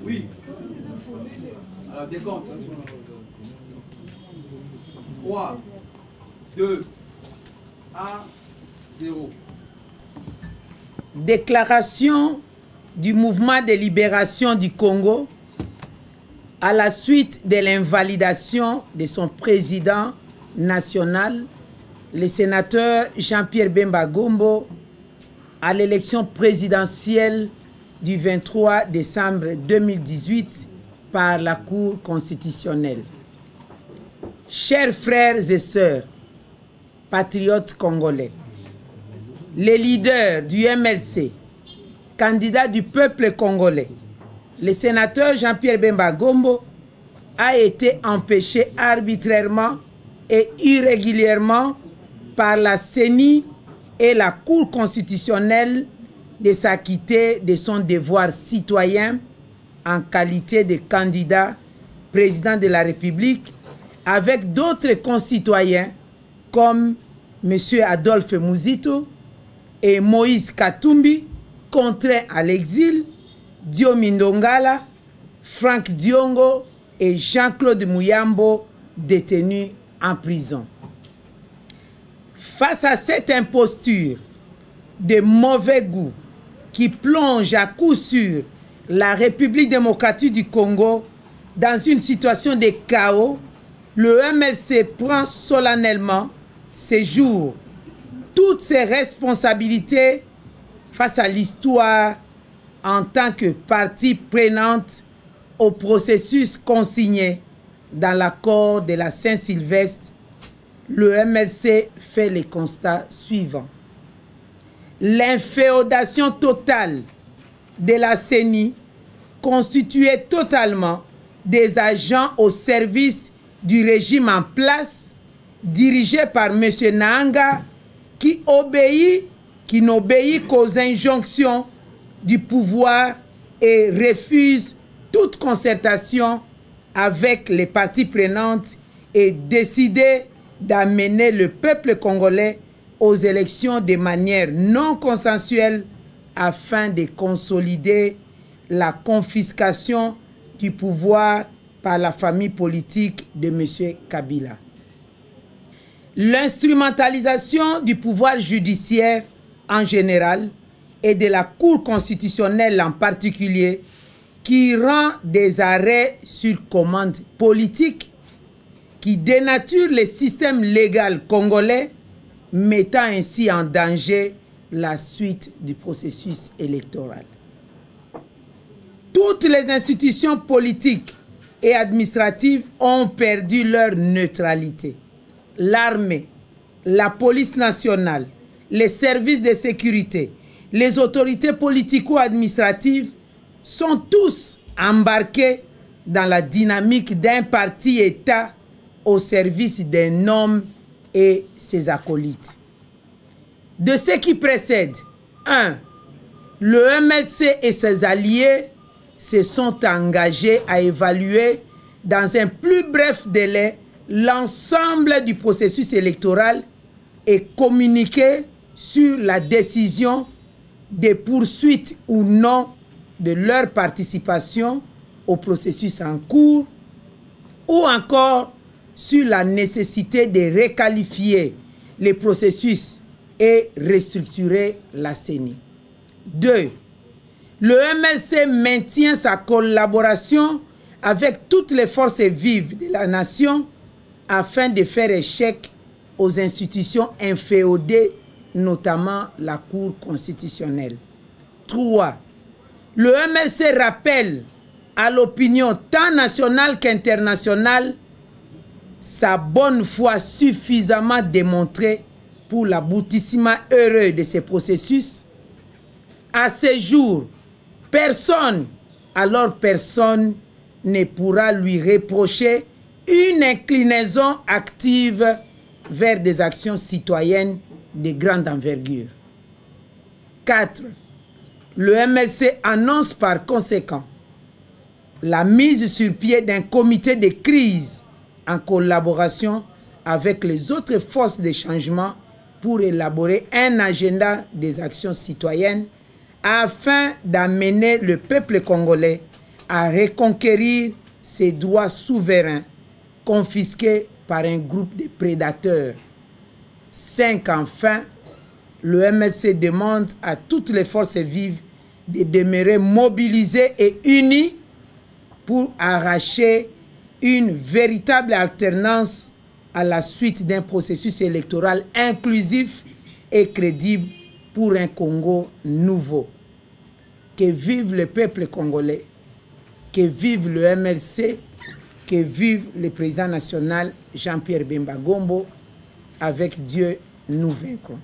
Oui. Alors, décompte. 3, 2, 1, 0. Déclaration du mouvement de libération du Congo à la suite de l'invalidation de son président national, le sénateur Jean-Pierre Bemba Gombo, à l'élection présidentielle du 23 décembre 2018 par la Cour constitutionnelle. Chers frères et sœurs, patriotes congolais, les leaders du MLC, candidat du peuple congolais, le sénateur Jean-Pierre Bemba Gombo a été empêché arbitrairement et irrégulièrement par la CENI et la Cour constitutionnelle de s'acquitter de son devoir citoyen en qualité de candidat président de la République avec d'autres concitoyens comme M. Adolphe Muzito et Moïse Katumbi, contraints à l'exil, Diomi Ndongala, Franck Diongo et Jean-Claude Muyambo, détenus en prison. Face à cette imposture de mauvais goût qui plonge à coup sûr la République démocratique du Congo dans une situation de chaos, le MLC prend solennellement ces jours toutes ses responsabilités face à l'histoire en tant que partie prenante au processus consigné dans l'accord de la Saint-Sylvestre. Le MLC fait les constats suivants. L'inféodation totale de la CENI constituait totalement des agents au service du régime en place, dirigé par M. Nanga, qui n'obéit qu'aux injonctions du pouvoir et refuse toute concertation avec les parties prenantes et décidé d'amener le peuple congolais aux élections de manière non consensuelle afin de consolider la confiscation du pouvoir par la famille politique de M. Kabila. L'instrumentalisation du pouvoir judiciaire en général et de la Cour constitutionnelle en particulier qui rend des arrêts sur commande politique qui dénature le système légal congolais, mettant ainsi en danger la suite du processus électoral. Toutes les institutions politiques et administratives ont perdu leur neutralité. L'armée, la police nationale, les services de sécurité, les autorités politico-administratives sont tous embarqués dans la dynamique d'un parti-État au service d'un homme et ses acolytes. De ce qui précède, 1. Le MLC et ses alliés se sont engagés à évaluer dans un plus bref délai l'ensemble du processus électoral et communiquer sur la décision de poursuite ou non de leur participation au processus en cours, ou encore sur la nécessité de requalifier les processus et restructurer la CENI. 2. Le MLC maintient sa collaboration avec toutes les forces vives de la nation afin de faire échec aux institutions inféodées, notamment la Cour constitutionnelle. 3. Le MLC rappelle à l'opinion tant nationale qu'internationale sa bonne foi suffisamment démontrée pour l'aboutissement heureux de ces processus. À ce jour, personne ne pourra lui reprocher une inclinaison active vers des actions citoyennes de grande envergure. 4. Le MLC annonce par conséquent la mise sur pied d'un comité de crise en collaboration avec les autres forces de changement pour élaborer un agenda des actions citoyennes afin d'amener le peuple congolais à reconquérir ses droits souverains confisqués par un groupe de prédateurs. 5. Enfin, le MLC demande à toutes les forces vives de demeurer mobilisées et unies pour arracher une véritable alternance à la suite d'un processus électoral inclusif et crédible pour un Congo nouveau. Que vive le peuple congolais, que vive le MLC, que vive le président national Jean-Pierre Bemba Gombo. Avec Dieu, nous vaincrons.